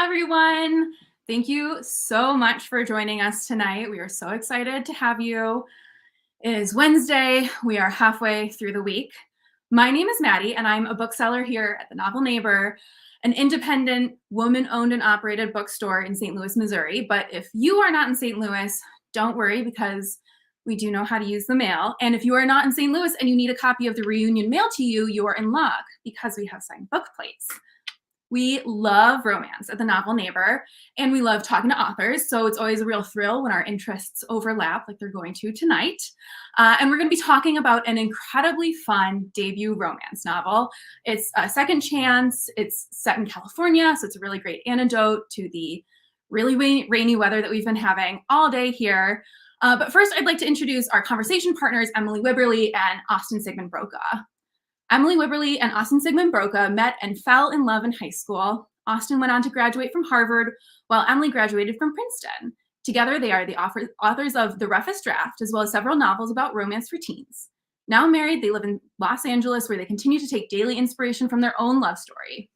everyone. Thank you so much for joining us tonight. We are so excited to have you. It is Wednesday. We are halfway through the week. My name is Maddie, and I'm a bookseller here at the Novel Neighbor, an independent, woman-owned and operated bookstore in St. Louis, Missouri. But if you are not in St. Louis, don't worry, because we do know how to use the mail. And if you are not in St. Louis and you need a copy of the reunion mailed to you, you are in luck, because we have signed book plates. We love romance at the Novel Neighbor, and we love talking to authors, so it's always a real thrill when our interests overlap like they're going to tonight. And we're going to be talking about an incredibly fun debut romance novel. It's a second chance. It's set in California, so it's a really great antidote to the really rainy weather that we've been having all day here. But first, I'd like to introduce our conversation partners, Emily Wibberley and Austin Siegemund-Broka. Emily Wibberley and Austin Siegemund-Broka met and fell in love in high school. Austin went on to graduate from Harvard, while Emily graduated from Princeton. Together, they are the authors of The Roughest Draft, as well as several novels about romance for teens. Now married, they live in Los Angeles, where they continue to take daily inspiration from their own love story.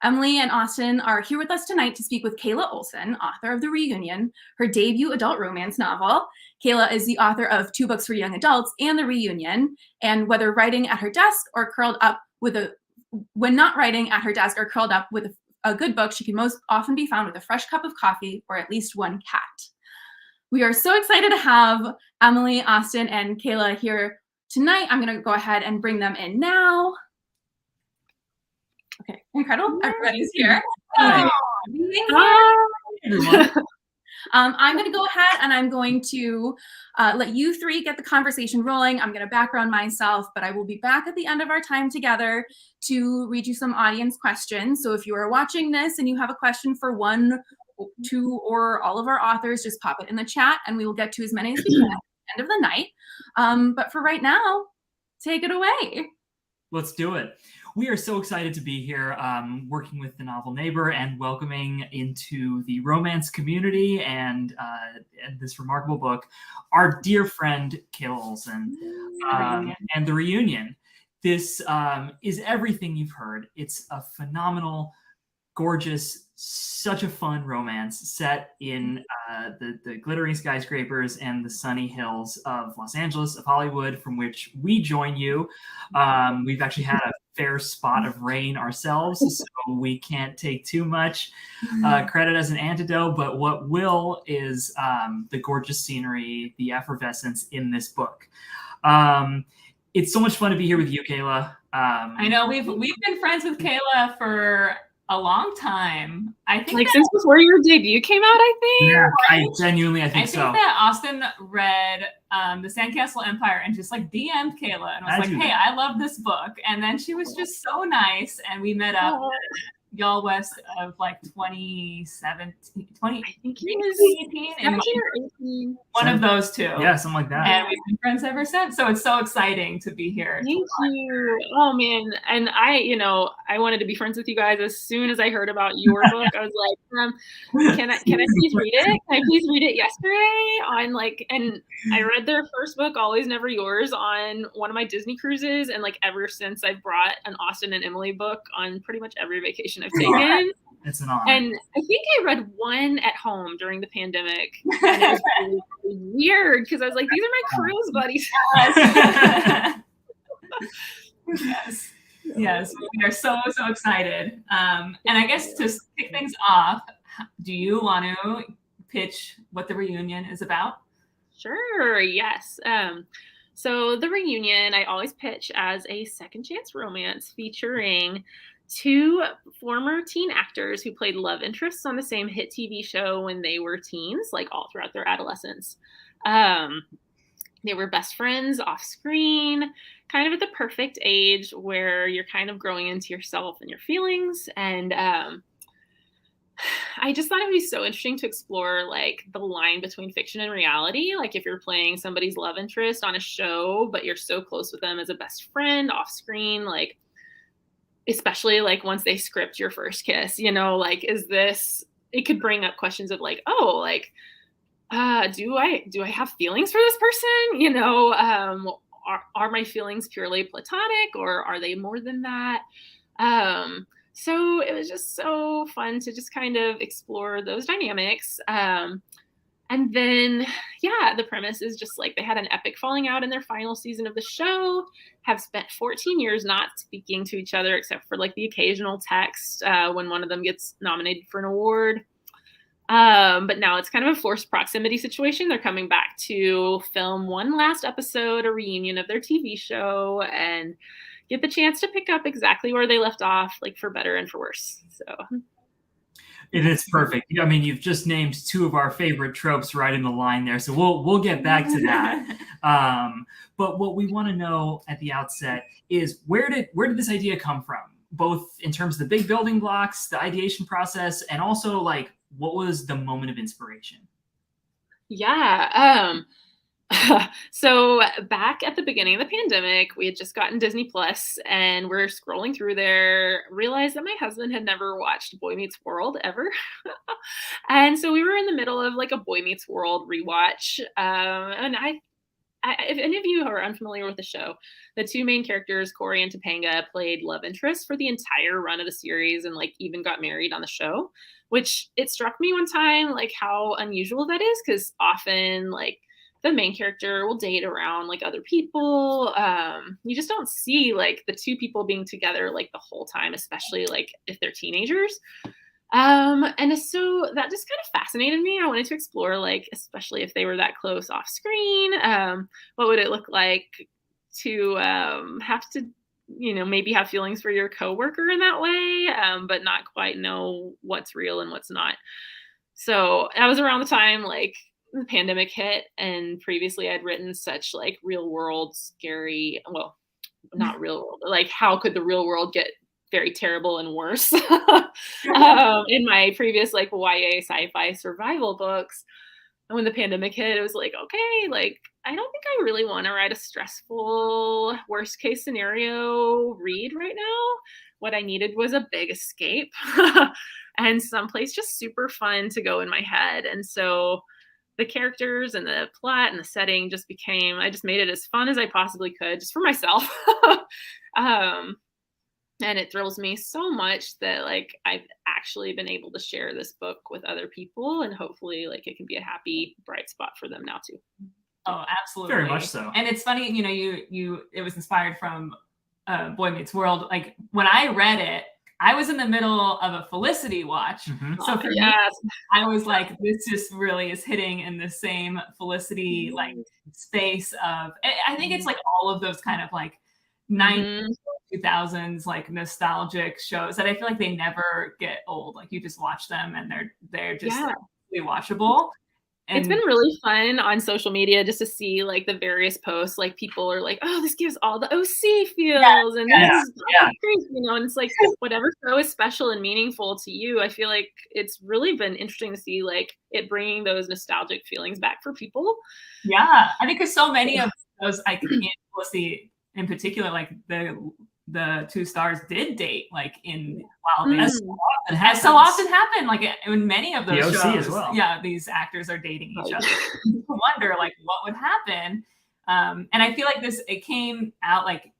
Emily and Austin are here with us tonight to speak with Kayla Olson, author of The Reunion, her debut adult romance novel. Kayla is the author of 2 books for young adults and The Reunion, and whether writing at her desk or curled up with when not writing at her desk or curled up with a good book, she can most often be found with a fresh cup of coffee or at least one cat. We are so excited to have Emily, Austin, and Kayla here tonight. I'm going to go ahead and bring them in now. Okay, incredible. Everybody's here. Hi. I'm going to go ahead and I'm going to let you three get the conversation rolling. I'm going to background myself, but I will be back at the end of our time together to read you some audience questions. So if you are watching this and you have a question for one, 2, or all of our authors, just pop it in the chat and we will get to as many as we can at the end of the night. But for right now, take it away. Let's do it. We are so excited to be here working with the Novel Neighbor and welcoming into the romance community and this remarkable book, our dear friend, Kayla Olson, and The Reunion. This is everything you've heard. It's a phenomenal, gorgeous, such a fun romance set in the glittering skyscrapers and the sunny hills of Los Angeles, of Hollywood, from which we join you. We've actually had a fair spot of rain ourselves, so we can't take too much credit as an antidote, but what will is the gorgeous scenery, the effervescence in this book. It's so much fun to be here with you, Kayla. I know we've been friends with Kayla for a long time. I think like since before your debut came out, I think. Yeah, I think so. I think that Austin read The Sandcastle Empire and just like DM'd Kayla and was like, hey, I love this book. And then she was just so nice and we met up at Y'all West of like 2017, I think he was 17 or 18. One of those two. Yeah, something like that. And we've been friends ever since. So it's so exciting to be here. Thank you. Oh man. And I wanted to be friends with you guys as soon as I heard about your book. I was like, can I please read it? Can I please read it yesterday and I read their first book, Always Never Yours, on one of my Disney cruises. And like ever since I've brought an Austin and Emily book on pretty much every vacation I've taken. It's an honor. And I think I read one at home during the pandemic. And it was really, really weird because I was like, these are my cruise buddies. Yes, we are so excited. And I guess to kick things off, do you want to pitch what The Reunion is about? Sure, yes. So The Reunion, I always pitch as a second chance romance featuring 2 former teen actors who played love interests on the same hit TV show when they were teens, like all throughout their adolescence. They were best friends off screen, kind of at the perfect age where you're kind of growing into yourself and your feelings. And I just thought it would be so interesting to explore like the line between fiction and reality. Like if you're playing somebody's love interest on a show, but you're so close with them as a best friend off screen, like especially like once they script your first kiss, like it could bring up questions of like, oh, like, do I have feelings for this person? Are my feelings purely platonic or are they more than that? So it was just so fun to just kind of explore those dynamics. And then, yeah, the premise is just like they had an epic falling out in their final season of the show, have spent 14 years not speaking to each other except for like the occasional text when one of them gets nominated for an award. But now it's kind of a forced proximity situation. They're coming back to film one last episode, a reunion of their TV show, and get the chance to pick up exactly where they left off, like for better and for worse. So it is perfect. I mean, you've just named two of our favorite tropes right in the line there. So we'll get back to that. But what we want to know at the outset is where did this idea come from? Both in terms of the big building blocks, the ideation process, and also like what was the moment of inspiration? Yeah. So back at the beginning of the pandemic, we had just gotten Disney Plus and we're scrolling through there, realized that my husband had never watched Boy Meets World ever. And so we were in the middle of like a Boy Meets World rewatch. And if any of you are unfamiliar with the show, the two main characters, Corey and Topanga, played love interests for the entire run of the series and like even got married on the show, which it struck me one time, like how unusual that is. Cause often like the main character will date around like other people. You just don't see like the two people being together like the whole time, especially like if they're teenagers. And so that just kind of fascinated me. I wanted to explore, like, especially if they were that close off screen, what would it look like to have to, maybe have feelings for your coworker in that way, but not quite know what's real and what's not. So that was around the time, like, the pandemic hit, and previously I'd written such like real world scary, well, not real world, but like how could the real world get very terrible and worse in my previous like YA sci-fi survival books. And when the pandemic hit, it was like, okay, like I don't think I really want to write a stressful worst case scenario read right now. What I needed was a big escape and someplace just super fun to go in my head. And so the characters and the plot and the setting just became, I just made it as fun as I possibly could just for myself. And it thrills me so much that like I've actually been able to share this book with other people, and hopefully like it can be a happy, bright spot for them now too. Oh, absolutely. Very much so. And it's funny, it was inspired from Boy Meets World. Like when I read it, I was in the middle of a Felicity watch. Mm-hmm. So for me, I was like, this just really is hitting in the same Felicity like space of, I think it's like all of those kind of like 90s, 2000s like nostalgic shows that I feel like they never get old. Like you just watch them and they're just like, really watchable. And it's been really fun on social media just to see like the various posts. Like people are like, "Oh, this gives all the OC feels," and this is great, And it's like whatever show is special and meaningful to you. I feel like it's really been interesting to see like it bringing those nostalgic feelings back for people. Yeah, I think because so many of those, I think Felicity in particular, like the two stars did date like while they so often happen like in many of those the OC shows as well. Yeah, these actors are dating each other. You wonder like what would happen, and I feel like it came out like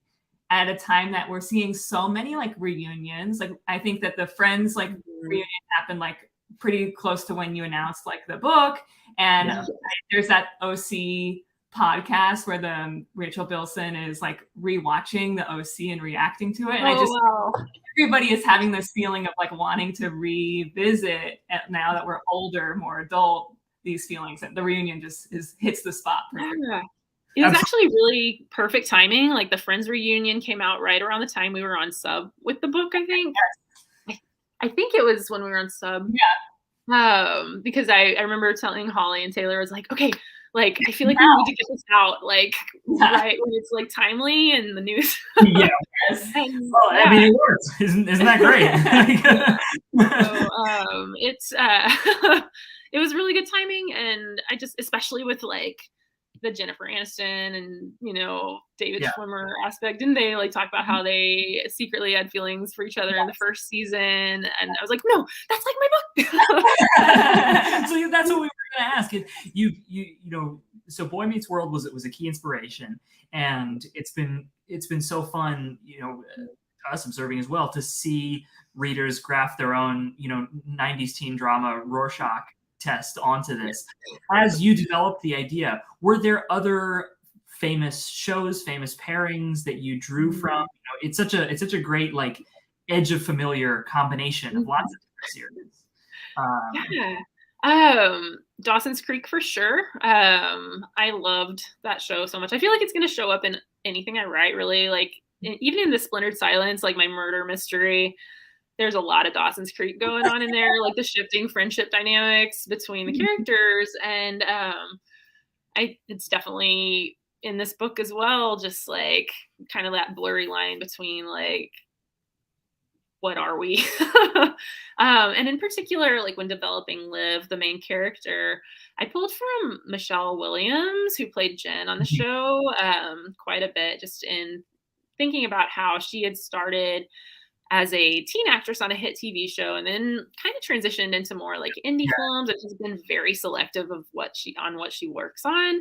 at a time that we're seeing so many like reunions. Like I think that the Friends like reunion happened like pretty close to when you announced like the book, and there's that OC podcast where the Rachel Bilson is like rewatching the OC and reacting to it, and everybody is having this feeling of like wanting to revisit now that we're older, more adult, these feelings, and the reunion just hits the spot perfectly. It was actually really perfect timing. Like the Friends reunion came out right around the time we were on sub with the book, I think. I think it was when we were on sub. Because I remember telling Holly and Taylor, I was like, okay, like I feel like we need to get this out, like right when it's like timely in the news. I mean, it works. Isn't that great? So, it's it was really good timing, and I just, especially with like the Jennifer Aniston and David Schwimmer aspect, didn't they like talk about how they secretly had feelings for each other in the first season? And I was like, no, that's like my book. So that's what we were going to ask. So Boy Meets World was a key inspiration, and it's been so fun, us observing as well, to see readers graft their own, 90s teen drama Rorschach test onto this. As you developed the idea, were there other famous shows, famous pairings that you drew from? It's such a great like edge of familiar combination of lots of different series. Dawson's Creek for sure. I loved that show so much. I feel like it's going to show up in anything I write, really. Like even in the Splintered Silence, like my murder mystery, there's a lot of Dawson's Creek going on in there, like the shifting friendship dynamics between the characters. And it's definitely in this book as well, just like kind of that blurry line between like, what are we? And in particular, like when developing Liv, the main character, I pulled from Michelle Williams, who played Jen on the show, quite a bit, just in thinking about how she had started as a teen actress on a hit TV show and then kind of transitioned into more like indie films, and she's been very selective of what she works on.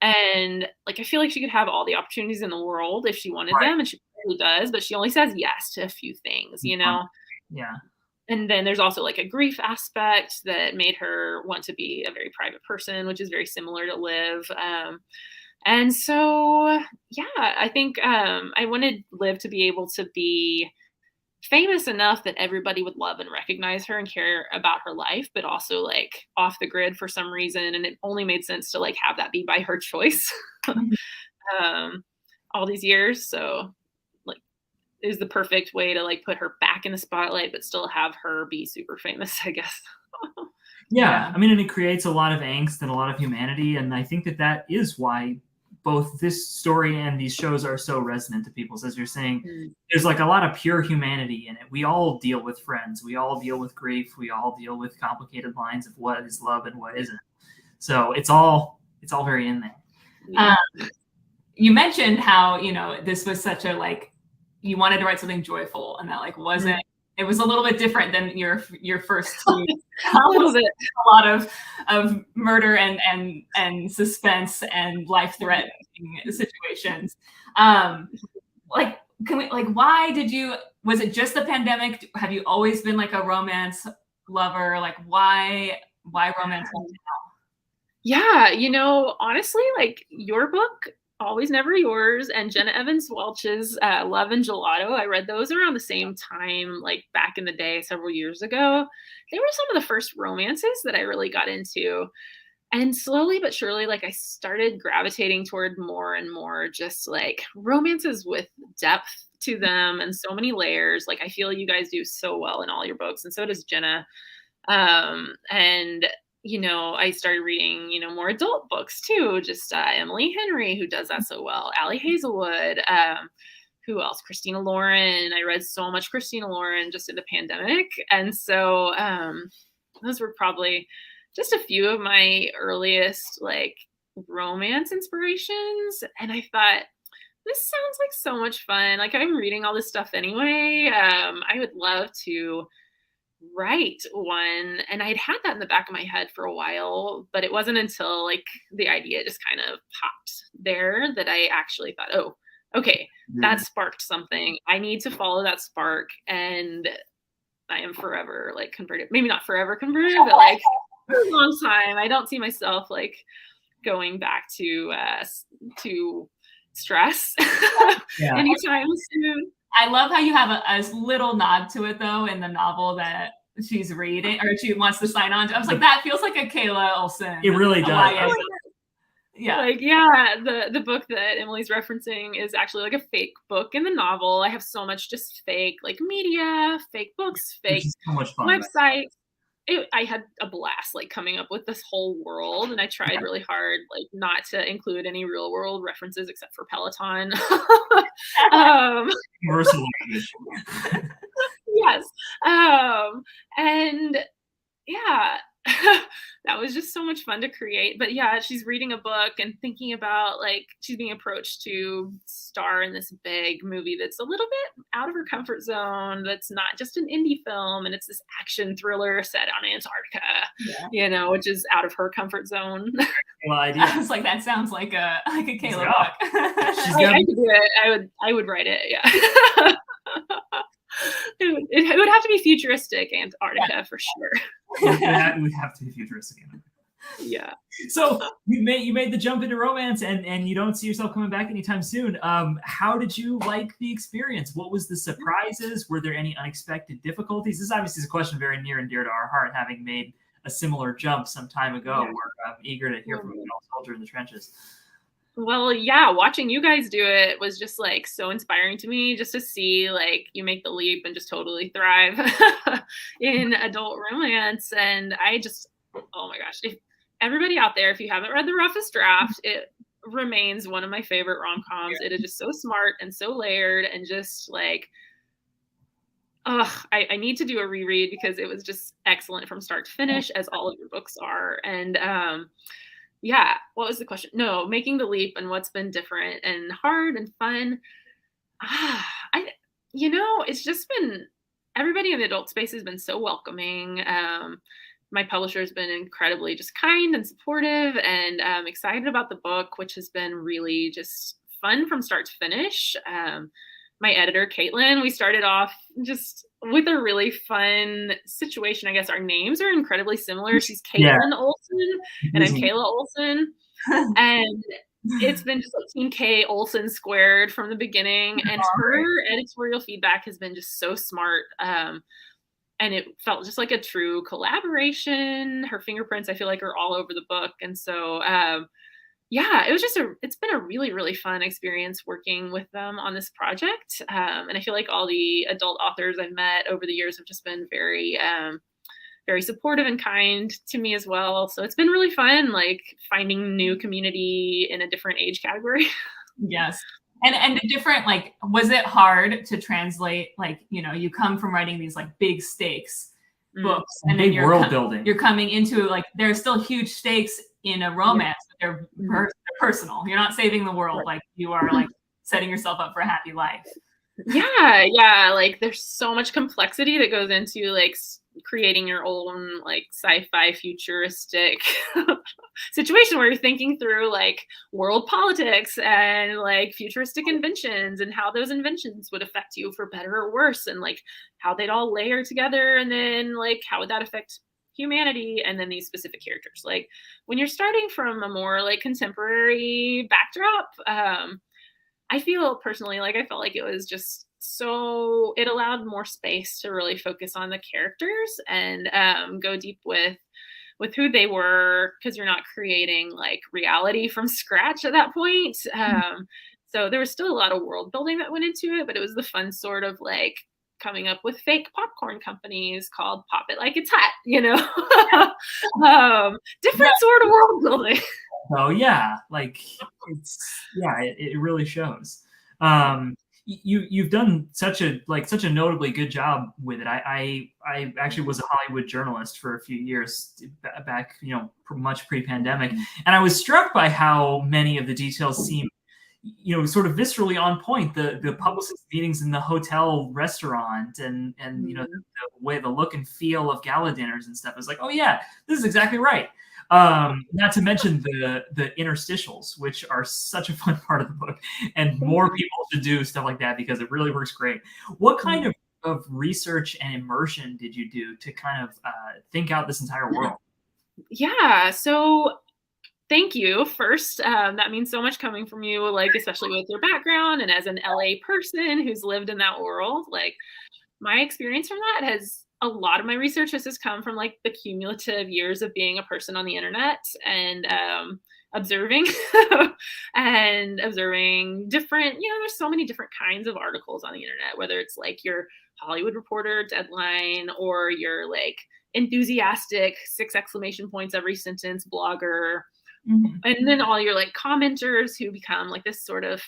And like, I feel like she could have all the opportunities in the world if she wanted them, and she really does, but she only says yes to a few things, Yeah. And then there's also like a grief aspect that made her want to be a very private person, which is very similar to Liv. And so, I think I wanted Liv to be able to be famous enough that everybody would love and recognize her and care about her life, but also like off the grid for some reason. And it only made sense to like have that be by her choice all these years. So like it was the perfect way to like put her back in the spotlight, but still have her be super famous, I guess. I mean, and it creates a lot of angst and a lot of humanity. And I think that is why both this story and these shows are so resonant to people. So as you're saying, there's like a lot of pure humanity in it. We all deal with friends. We all deal with grief. We all deal with complicated lines of what is love and what isn't. So it's all very in there. You mentioned how, this was such a, like, you wanted to write something joyful, and that like wasn't, it was a little bit different than your first two. A little bit, a lot of murder and suspense and life-threatening situations. Like, why did you? Was it just the pandemic? Have you always been like a romance lover? Like, why romance now? Yeah, honestly, like your book, Always Never Yours, and Jenna Evans Welch's Love and Gelato, I read those around the same time, like back in the day, several years ago. They were some of the first romances that I really got into. And slowly but surely, like I started gravitating toward more and more just like romances with depth to them and so many layers. Like I feel you guys do so well in all your books, and so does Jenna. And I started reading, more adult books too. Just Emily Henry, who does that so well. Allie Hazelwood. Who else? Christina Lauren. I read so much Christina Lauren just in the pandemic. And so those were probably just a few of my earliest like romance inspirations. And I thought, this sounds like so much fun. Like I'm reading all this stuff anyway. I would love to write one, and I'd had that in the back of my head for a while, but it wasn't until like the idea just kind of popped there that I actually thought, oh, okay, that sparked something. I need to follow that spark, and I am forever like converted. Maybe not forever converted, but like for a long time. I don't see myself like going back to stress anytime soon. I love how you have a little nod to it though in the novel that she's reading or she wants to sign on to. I was like, that feels like a Kayla Olson. It really does. The book that Emily's referencing is actually like a fake book in the novel. I have so much just fake like media, fake books, fake so much fun, websites. I had a blast like coming up with this whole world, and I tried really hard like not to include any real world references except for Peloton. Universal language. Yes. And yeah, that was just so much fun to create. But yeah, she's reading a book and thinking about like she's being approached to star in this big movie that's a little bit out of her comfort zone. That's not just an indie film, and it's this action thriller set on Antarctica, which is out of her comfort zone. Well, I was like, that sounds like a Kayla book. I could do it. I would write it. Yeah. it would have to be futuristic Antarctica for sure. It would have to be futuristic. Yeah. So you made the jump into romance, and you don't see yourself coming back anytime soon. How did you like the experience? What was the surprises? Were there any unexpected difficulties? This obviously is a question very near and dear to our heart, having made a similar jump some time ago. Yeah. We're eager to hear from a soldier in the trenches. Well, yeah, watching you guys do it was just like so inspiring to me, just to see like you make the leap and just totally thrive in adult romance. And I just, oh my gosh, if everybody out there, if you haven't read The Roughest Draft, it remains one of my favorite rom-coms. It is just so smart and so layered and just like, I need to do a reread because it was just excellent from start to finish, as all of your books are. And yeah, what was the question? No, making the leap and what's been different and hard and fun. It's just been, everybody in the adult space has been so welcoming. My publisher has been incredibly just kind and supportive, and excited about the book, which has been really just fun from start to finish. My editor, Caitlin, we started off just with a really fun situation. I guess our names are incredibly similar. She's Caitlin Olson, and I'm Kayla Olson. And it's been just like Team K Olson squared from the beginning. And her editorial feedback has been just so smart. And it felt just like a true collaboration. Her fingerprints, I feel like, are all over the book. And so, yeah, it's been a really, really fun experience working with them on this project. And I feel like all the adult authors I've met over the years have just been very, very supportive and kind to me as well. So it's been really fun, like finding new community in a different age category. Yes. And the different, like, was it hard to translate, like, you come from writing these like big stakes books, and then big world building. You're coming into like, there's still huge stakes in a romance, but they're personal. You're not saving the world. Like, you are like setting yourself up for a happy life. Yeah. Like, there's so much complexity that goes into like creating your own like sci-fi futuristic situation where you're thinking through like world politics and like futuristic inventions and how those inventions would affect you for better or worse, and like how they'd all layer together, and then like how would that affect humanity, and then these specific characters. Like, when you're starting from a more like contemporary backdrop, I feel personally like I felt like it was just so, it allowed more space to really focus on the characters and go deep with who they were, because you're not creating like reality from scratch at that point. So there was still a lot of world building that went into it, but it was the fun sort of like coming up with fake popcorn companies called Pop It Like It's Hot, different sort of world building. Oh yeah, like it really shows. You've done such a notably good job with it. I actually was a Hollywood journalist for a few years back, much pre-pandemic, and I was struck by how many of the details seem, sort of viscerally on point. The publicist meetings in the hotel restaurant, and the way, the look and feel of gala dinners and stuff is like, oh yeah, this is exactly right. Not to mention the interstitials, which are such a fun part of the book, and more people should do stuff like that because it really works great. What kind of research and immersion did you do to kind of think out this entire world? Yeah, so thank you. First, that means so much coming from you, like especially with your background and as an LA person who's lived in that world. Like, my experience from that has, a lot of my research has just come from like the cumulative years of being a person on the internet and observing different, there's so many different kinds of articles on the internet, whether it's like your Hollywood Reporter, Deadline, or your like enthusiastic 6 exclamation points every sentence blogger. And then all your like commenters who become like this sort of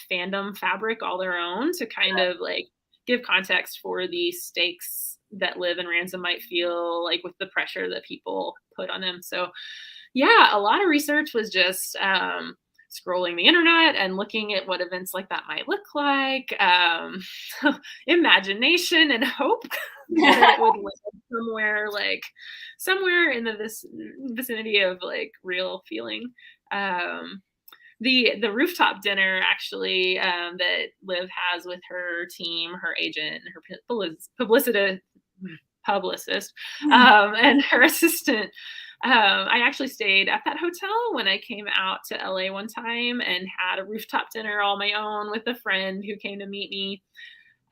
fandom fabric all their own to kind of like give context for the stakes that Liv and Ransom might feel like with the pressure that people put on them. So yeah, a lot of research was just scrolling the internet and looking at what events like that might look like, imagination and hope that it would live somewhere in the vicinity of like real feeling. the rooftop dinner actually that Liv has with her team, her agent, and her publicist, and her assistant. I actually stayed at that hotel when I came out to LA one time and had a rooftop dinner all my own with a friend who came to meet me.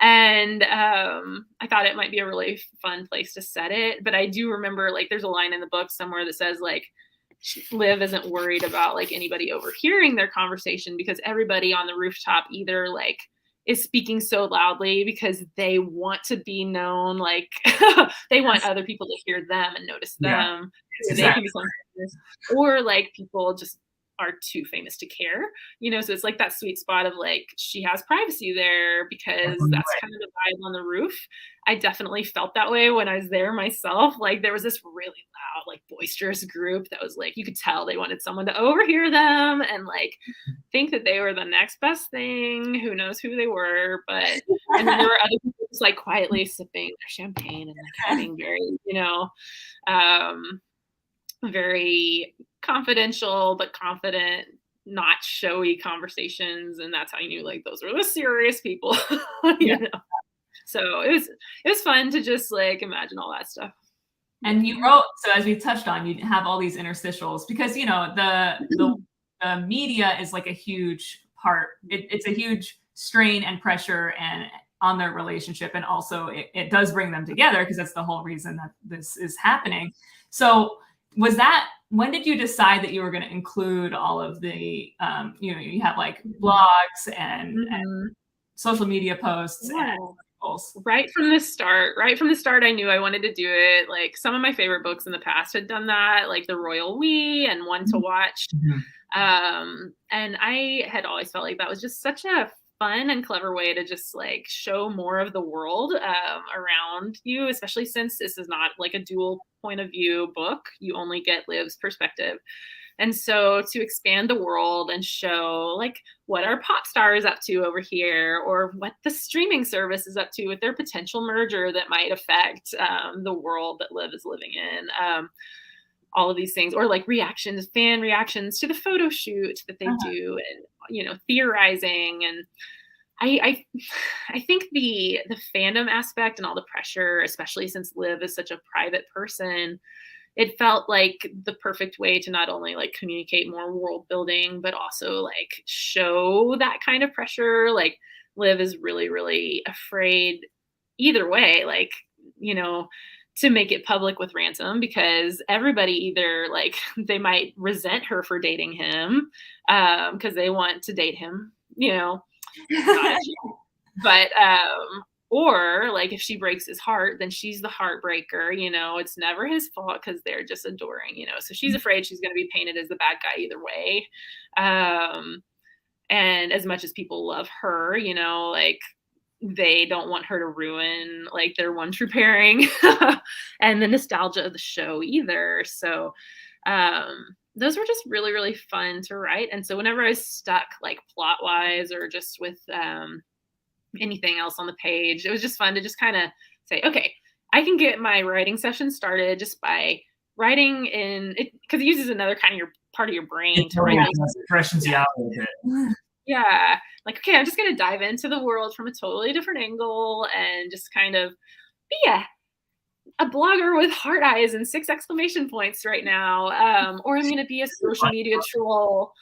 And I thought it might be a really fun place to set it. But I do remember, like, there's a line in the book somewhere that says, like, Liv isn't worried about, like, anybody overhearing their conversation because everybody on the rooftop either, like, is speaking so loudly because they want to be known, like, they want other people to hear them and notice them. So they can become famous, or, like, people just are too famous to care, so it's like that sweet spot of, like, she has privacy there because that's kind of the vibe on the roof. I definitely felt that way when I was there myself. Like, there was this really loud, like, boisterous group that was, like, you could tell they wanted someone to overhear them and, like, think that they were the next best thing. Who knows who they were, but and then there were other people just, like, quietly sipping their champagne and, like, having very, very confidential but confident, not showy conversations, and that's how you knew, like, those were the serious people. So it was fun to just, like, imagine all that stuff. And you wrote, so as we touched on, you have all these interstitials because the media is like a huge part. It's a huge strain and pressure and on their relationship, and also it does bring them together because that's the whole reason that this is happening. So when did you decide that you were going to include all of the you have, like, blogs and social media posts and articles? Right from the start, I knew I wanted to do it. Like, some of my favorite books in the past had done that, like The Royal We and One to Watch. And I had always felt like that was just such a fun and clever way to just, like, show more of the world around you, especially since this is not like a dual point of view book. You only get Liv's perspective. And so to expand the world and show, like, what our pop star is up to over here, or what the streaming service is up to with their potential merger that might affect the world that Liv is living in. All of these things, or, like, fan reactions to the photo shoot that they do, and, theorizing. And I think the fandom aspect and all the pressure, especially since Liv is such a private person, it felt like the perfect way to not only, like, communicate more world building, but also, like, show that kind of pressure. Like, Liv is really, really afraid either way, like, to make it public with Ransom, because everybody either, like, they might resent her for dating him because they want to date him, but or, like, if she breaks his heart, then she's the heartbreaker. It's never his fault because they're just adoring. So she's afraid she's going to be painted as the bad guy either way. And as much as people love her, like, they don't want her to ruin, like, their one true pairing and the nostalgia of the show either. So those were just really, really fun to write. And so whenever I was stuck, like, plot wise or just with anything else on the page, it was just fun to just kind of say, okay, I can get my writing session started just by writing in it, because it uses another kind of part of your brain to write. Freshens you out a little bit. Yeah. Like, okay, I'm just going to dive into the world from a totally different angle and just kind of be a blogger with heart eyes and 6 exclamation points right now. Or I'm going to be a social media troll.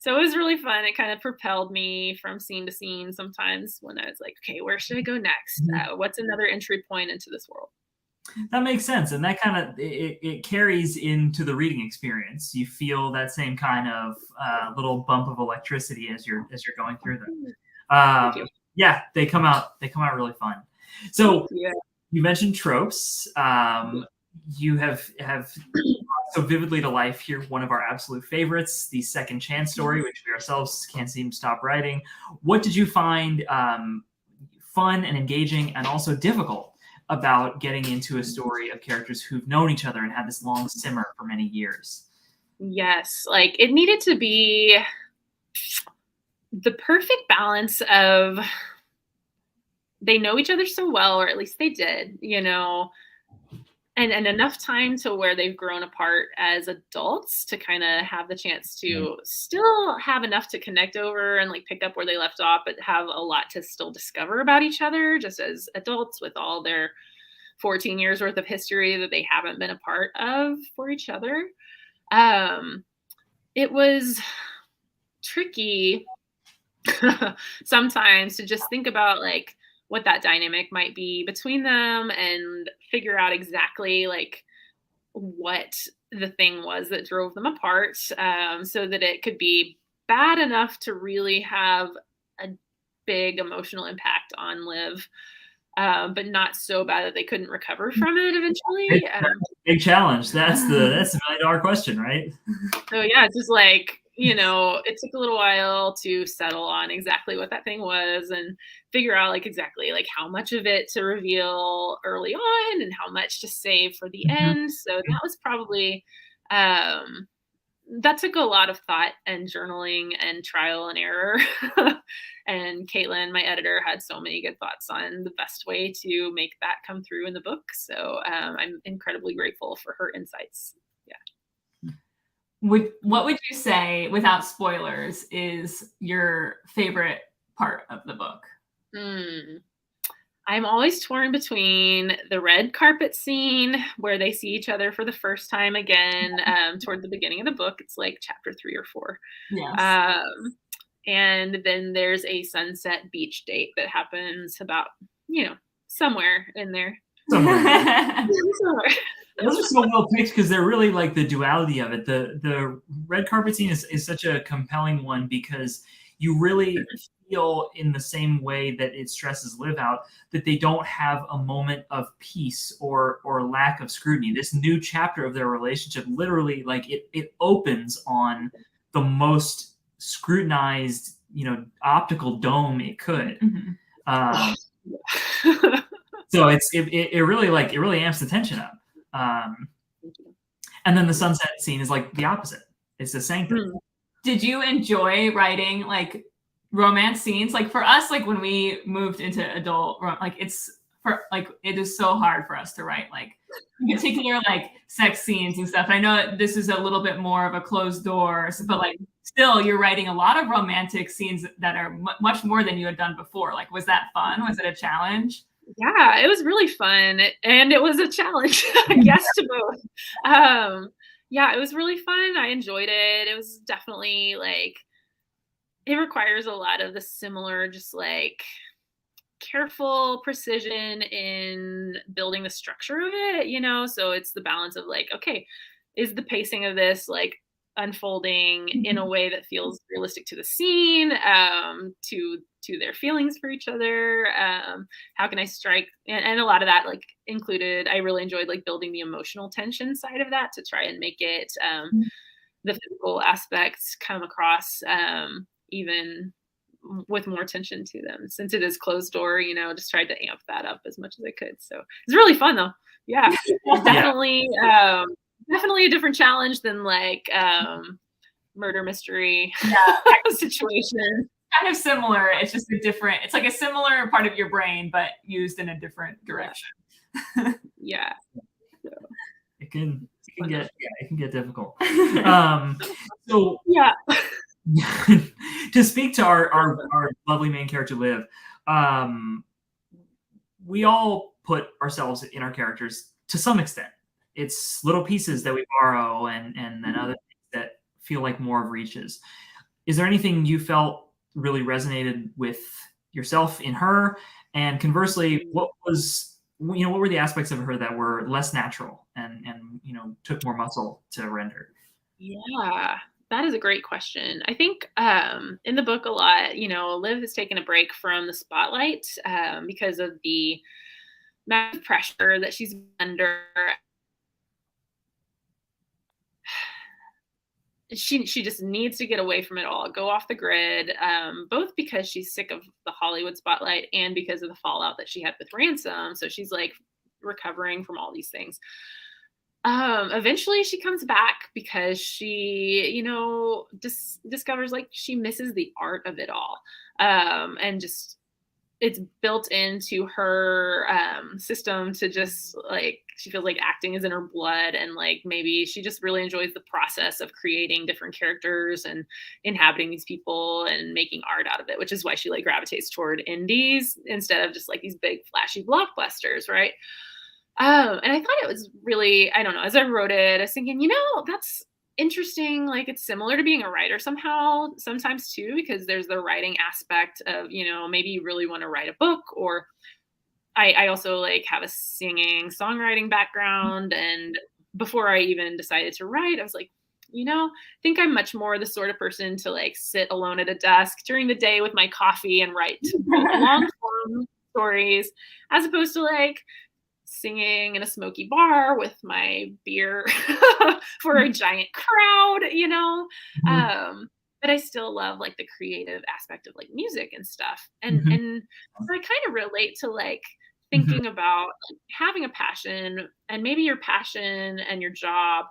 So it was really fun. It kind of propelled me from scene to scene sometimes when I was like, okay, where should I go next? What's another entry point into this world? That makes sense, and that kind of it carries into the reading experience. You feel that same kind of little bump of electricity as you're going through them. Yeah, they come out really fun. So you mentioned tropes. You have so vividly to life here one of our absolute favorites, the second chance story, which we ourselves can't seem to stop writing. What did you find fun and engaging and also difficult about getting into a story of characters who've known each other and had this long simmer for many years? Yes, like, it needed to be the perfect balance of they know each other so well, or at least they did, and enough time to where they've grown apart as adults to kind of have the chance to still have enough to connect over and like pick up where they left off, but have a lot to still discover about each other just as adults with all their 14 years worth of history that they haven't been a part of for each other. It was tricky sometimes to just think about like what that dynamic might be between them and figure out exactly like what the thing was that drove them apart, so that it could be bad enough to really have a big emotional impact on Liv, but not so bad that they couldn't recover from it eventually. Big challenge. That's the $1 million question, right? So yeah, it's just like, you know, it took a little while to settle on exactly what that thing was and figure out like exactly like how much of it to reveal early on and how much to save for the end. So that was probably that took a lot of thought and journaling and trial and error. And Caitlin, my editor, had so many good thoughts on the best way to make that come through in the book. So I'm incredibly grateful for her insights. Yeah. What would you say, without spoilers, is your favorite part of the book? I'm always torn between the red carpet scene where they see each other for the first time again, toward the beginning of the book. It's like chapter 3 or 4. Yes. And then there's a sunset beach date that happens about, you know, somewhere in there. Somewhere. Those are so well picked because they're really like the duality of it. The red carpet scene is such a compelling one because you really feel in the same way that it stresses Liv out that they don't have a moment of peace or lack of scrutiny. This new chapter of their relationship literally like it opens on the most scrutinized, you know, optical dome it could. So it really amps the tension up. And then the sunset scene is like the opposite. It's the same thing. Did you enjoy writing like romance scenes? Like for us, like when we moved into adult, like it is so hard for us to write like in particular like sex scenes and stuff. I know this is a little bit more of a closed door, but like still you're writing a lot of romantic scenes that are much more than you had done before. Like, was that fun? Was it a challenge? Yeah, it was really fun. And it was a challenge, I guess, to both. Yeah, it was really fun. I enjoyed it. It was definitely like, it requires a lot of the similar, just like careful precision in building the structure of it, you know? So it's the balance of like, okay, is the pacing of this like unfolding in a way that feels realistic to the scene, to their feelings for each other? How can I strike? And a lot of that like included, I really enjoyed like building the emotional tension side of that to try and make it, the physical aspects come across, even with more attention to them, since it is closed door, you know, just tried to amp that up as much as I could. So it's really fun though. Yeah, definitely, definitely a different challenge than like murder mystery situation. Kind of similar. It's just a different, it's like a similar part of your brain, but used in a different direction. Yeah. So. It can get difficult. So yeah. To speak to our lovely main character Liv, we all put ourselves in our characters to some extent. It's little pieces that we borrow and then other things that feel like more of reaches. Is there anything you felt really resonated with yourself in her? And conversely, what were the aspects of her that were less natural and took more muscle to render? Yeah, that is a great question. I think in the book a lot, Liv has taken a break from the spotlight because of the massive pressure that she's under. She just needs to get away from it all, go off the grid, both because she's sick of the Hollywood spotlight and because of the fallout that she had with Ransom. So she's like recovering from all these things. Eventually she comes back because she, discovers like she misses the art of it all. And just it's built into her system to just like, she feels like acting is in her blood, and like maybe she just really enjoys the process of creating different characters and inhabiting these people and making art out of it, which is why she like gravitates toward indies instead of just like these big flashy blockbusters, right? And I thought it was really, I don't know, as I wrote it, I was thinking, that's interesting. Like it's similar to being a writer somehow, sometimes too, because there's the writing aspect of, maybe you really want to write a book, or I also like have a singing, songwriting background. And before I even decided to write, I was like, I think I'm much more the sort of person to like sit alone at a desk during the day with my coffee and write long form stories, as opposed to like singing in a smoky bar with my beer for a giant crowd, but I still love like the creative aspect of like music and stuff. And so I kind of relate to like thinking about like, having a passion, and maybe your passion and your job,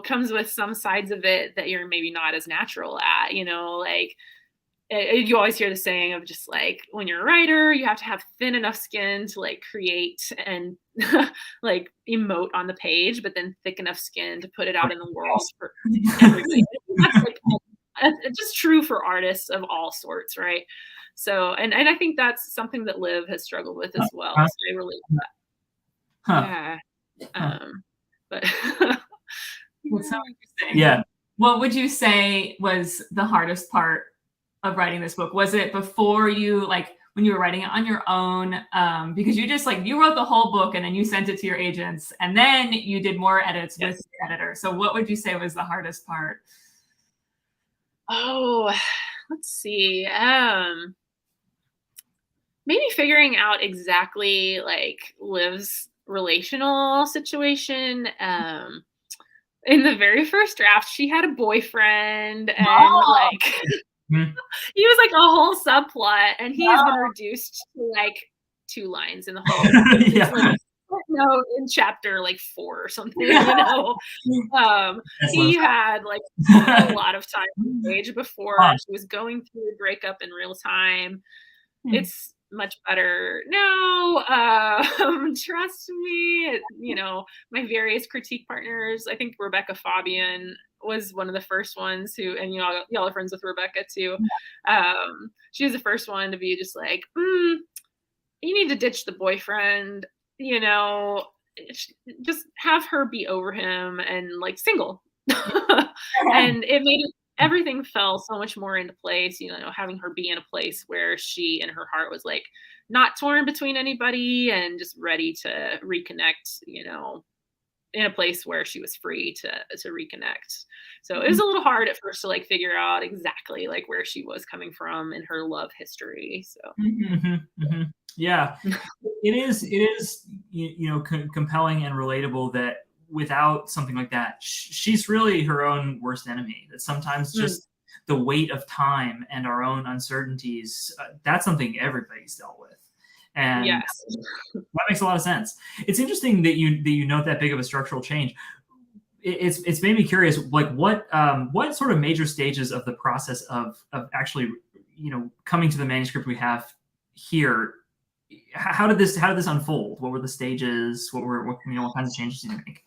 comes with some sides of it that you're maybe not as natural at, like you always hear the saying of just like when you're a writer, you have to have thin enough skin to like create and like emote on the page, but then thick enough skin to put it out in the world for everybody. That's like, it's just true for artists of all sorts, right? So, and I think that's something that Liv has struggled with as well. So I relate to that. Yeah. But That's so interesting. Yeah. What would you say was the hardest part of writing this book? Was it before you, like when you were writing it on your own? Because you just like, you wrote the whole book and then you sent it to your agents and then you did more edits with the editor. So what would you say was the hardest part? Oh, let's see. Maybe figuring out exactly like Liv's relational situation. In the very first draft, she had a boyfriend, and like he was like a whole subplot, and he has been reduced to like 2 lines in the whole like, no, in chapter like 4 or something, he had like a lot of time on the page before. She was going through a breakup in real time. It's much better now. Trust me. My various critique partners, I think Rebecca Fabian was one of the first ones who, and y'all are friends with Rebecca too. She was the first one to be just like, you need to ditch the boyfriend, just have her be over him and like single. And it made everything fell so much more into place, having her be in a place where she in her heart was like not torn between anybody and just ready to reconnect, in a place where she was free to reconnect. So it was a little hard at first to like figure out exactly like where she was coming from in her love history. So yeah, it is compelling and relatable that without something like that, she's really her own worst enemy. That sometimes just the weight of time and our own uncertainties, that's something everybody's dealt with. And that makes a lot of sense. It's interesting that you note that big of a structural change. It's made me curious, like what sort of major stages of the process of actually coming to the manuscript we have here. How did this unfold? What were the stages? What kinds of changes did you make?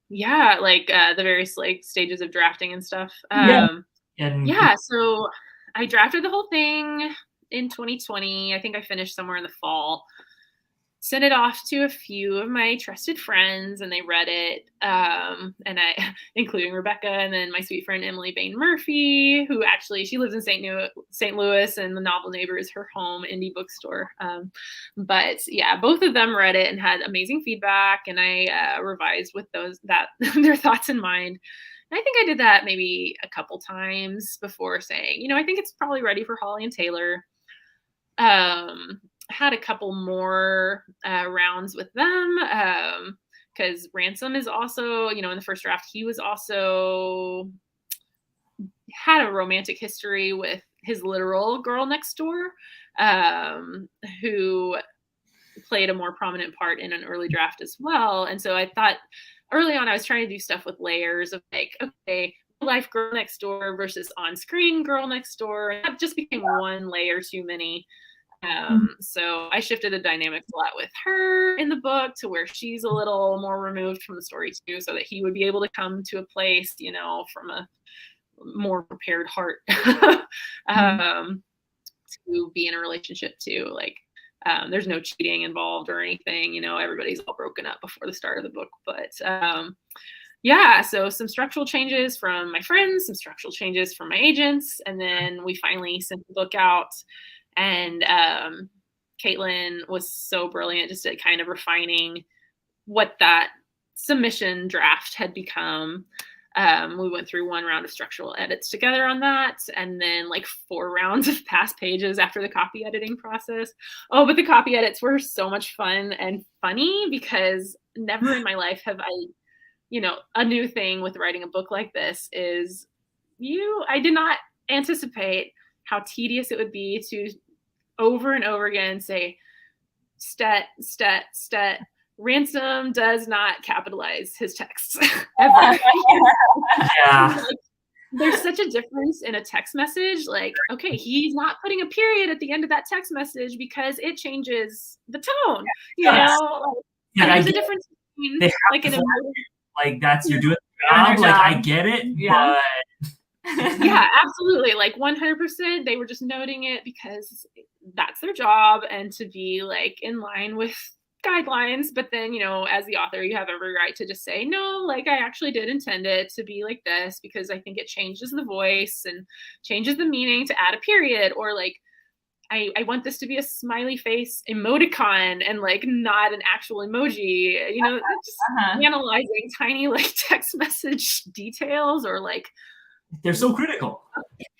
Yeah, like the various like stages of drafting and stuff. So I drafted the whole thing in 2020. I think I finished somewhere in the fall. Sent it off to a few of my trusted friends, and they read it. And I, including Rebecca, and then my sweet friend Emily Bain Murphy, who actually she lives in St. Louis, and the Novel Neighbor is her home indie bookstore. But yeah, both of them read it and had amazing feedback, and I revised with their thoughts in mind. And I think I did that maybe a couple times before saying, I think it's probably ready for Holly and Taylor. Had a couple more rounds with them because Ransom is also, in the first draft, he was also had a romantic history with his literal girl next door, who played a more prominent part in an early draft as well. And so I thought early on I was trying to do stuff with layers of like, okay, life girl next door versus on-screen girl next door. And that just became one layer too many. So I shifted the dynamics a lot with her in the book to where she's a little more removed from the story too, so that he would be able to come to a place, you know, from a more prepared heart to be in a relationship too. Like, there's no cheating involved or anything, you know, everybody's all broken up before the start of the book. But yeah, so some structural changes from my friends, some structural changes from my agents, and then we finally sent the book out. And Caitlin was so brilliant just at kind of refining what that submission draft had become. We went through 1 round of structural edits together on that, and then like 4 rounds of past pages after the copy editing process. Oh, but the copy edits were so much fun and funny, because never in my life have I, you know, a new thing with writing a book like this is I did not anticipate how tedious it would be to over and over again say, stet, Ransom does not capitalize his texts ever. Yeah. Like, there's such a difference in a text message. Like, okay, he's not putting a period at the end of that text message because it changes the tone. You know, there's a difference between like an like that's you're doing the job. Like I get it, but yeah, absolutely. Like 100%, they were just noting it because that's their job and to be like in line with guidelines. But then, you know, as the author, you have every right to just say, no, like I actually did intend it to be like this because I think it changes the voice and changes the meaning to add a period, or like I want this to be a smiley face emoticon and like not an actual emoji, you know, just analyzing tiny like text message details, or like they're so critical.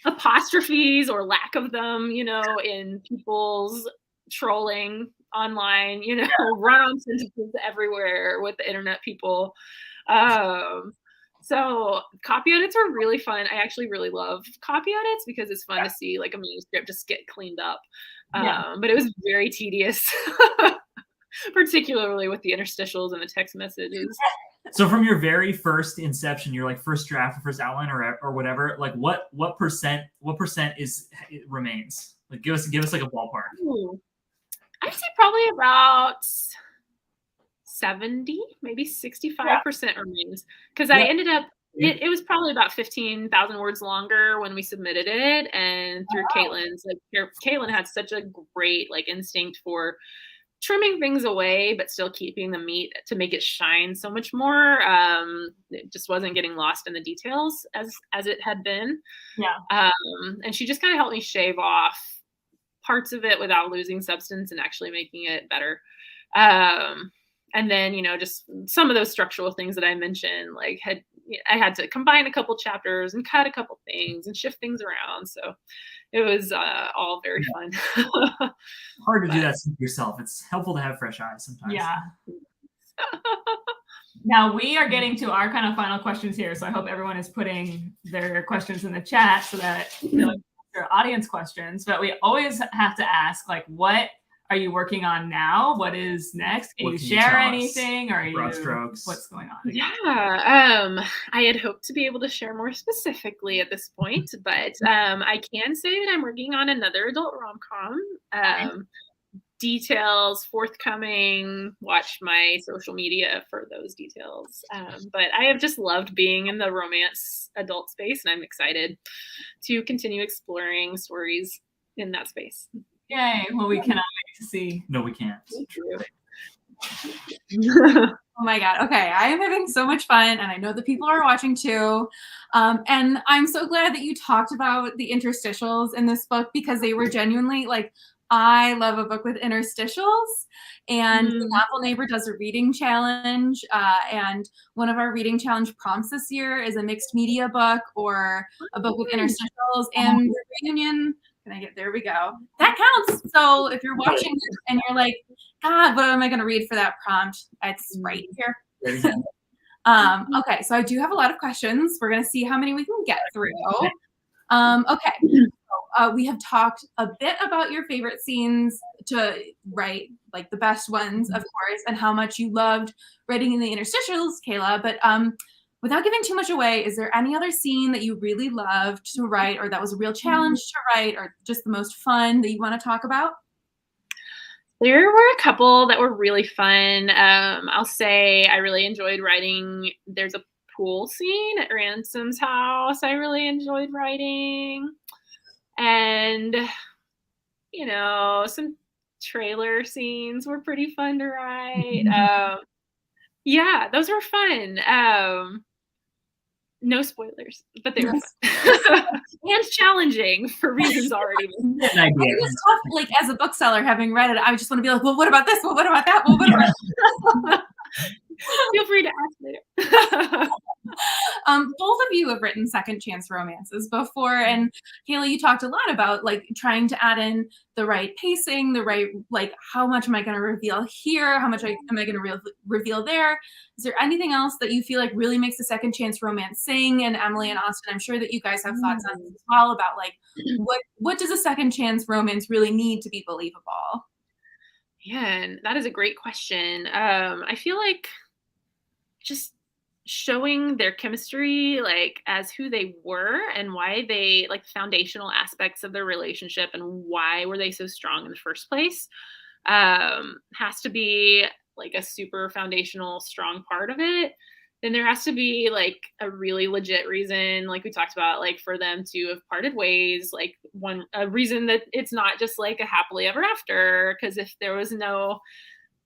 Apostrophes or lack of them, you know, in people's trolling online, you know, run-on sentences everywhere with the internet people. So copy edits are really fun. I actually really love copy edits because it's fun to see like a manuscript just get cleaned up. But it was very tedious, particularly with the interstitials and the text messages. So from your very first inception, your like first draft, first outline, or whatever, like what percent remains? Like give us like a ballpark. Ooh. I'd say probably about 70, maybe 65% remains, because I ended up it was probably about 15,000 words longer when we submitted it, and through Caitlin's, like Caitlin had such a great like instinct for trimming things away but still keeping the meat to make it shine so much more. It just wasn't getting lost in the details as it had been. And she just kind of helped me shave off parts of it without losing substance and actually making it better. And then, you know, just some of those structural things that I mentioned, like I had to combine a couple chapters and cut a couple things and shift things around. So it was all very fun. Hard to do that yourself. It's helpful to have fresh eyes sometimes. Yeah. Now we are getting to our kind of final questions here. So I hope everyone is putting their questions in the chat so that they'll answer audience questions. But we always have to ask, like, what are you working on now? What is next? Can you share anything? Or broad strokes? What's going on? Yeah, I had hoped to be able to share more specifically at this point, but I can say that I'm working on another adult rom-com. Details forthcoming. Watch my social media for those details. But I have just loved being in the romance adult space, and I'm excited to continue exploring stories in that space. Yay. Well, we cannot wait to see. No, we can't. Oh my God. Okay. I am having so much fun, and I know the people are watching too. And I'm so glad that you talked about the interstitials in this book, because they were genuinely like, I love a book with interstitials, and the Novel Neighbor does a reading challenge. And one of our reading challenge prompts this year is a mixed media book or a book with interstitials. And the reunion, there we go. That counts. So if you're watching and you're like, God, what am I going to read for that prompt? It's right here. Okay, so I do have a lot of questions. We're going to see how many we can get through. Okay, so, we have talked a bit about your favorite scenes to write, like the best ones, of course, and how much you loved writing in the interstitials, Kayla. But without giving too much away, is there any other scene that you really loved to write, or that was a real challenge to write, or just the most fun that you want to talk about? There were a couple that were really fun. I'll say I really enjoyed writing. There's a pool scene at Ransom's house I really enjoyed writing. And, some trailer scenes were pretty fun to write. Yeah, those were fun. No spoilers, but they were fun. And challenging for reasons already. It's tough, like, as a bookseller, having read it, I just want to be like, well, what about this? Well, what about that? Well, what about that? Feel free to ask later. Both of you have written second chance romances before, and Kayla, you talked a lot about like trying to add in the right pacing, the right, like, how much am I going to reveal here? How much am I going to reveal there? Is there anything else that you feel like really makes a second chance romance sing? And Emily and Austin, I'm sure that you guys have thoughts on this as well about like what does a second chance romance really need to be believable? Yeah, and that is a great question. I feel like just showing their chemistry, like, as who they were and why they, like, foundational aspects of their relationship and why were they so strong in the first place, has to be like a super foundational strong part of it. Then there has to be like a really legit reason, like we talked about, like for them to have parted ways, like a reason that it's not just like a happily ever after, because if there was no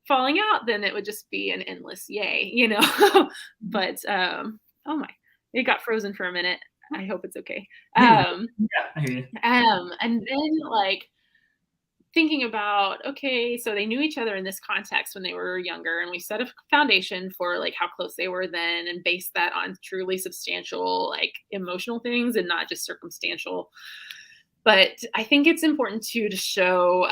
falling out, then it would just be an endless yay, But oh my, it got frozen for a minute. I hope it's okay. Yeah, I hear you. And then like thinking about, okay, so they knew each other in this context when they were younger, and we set a foundation for like how close they were then and based that on truly substantial, like emotional things and not just circumstantial. But I think it's important too to show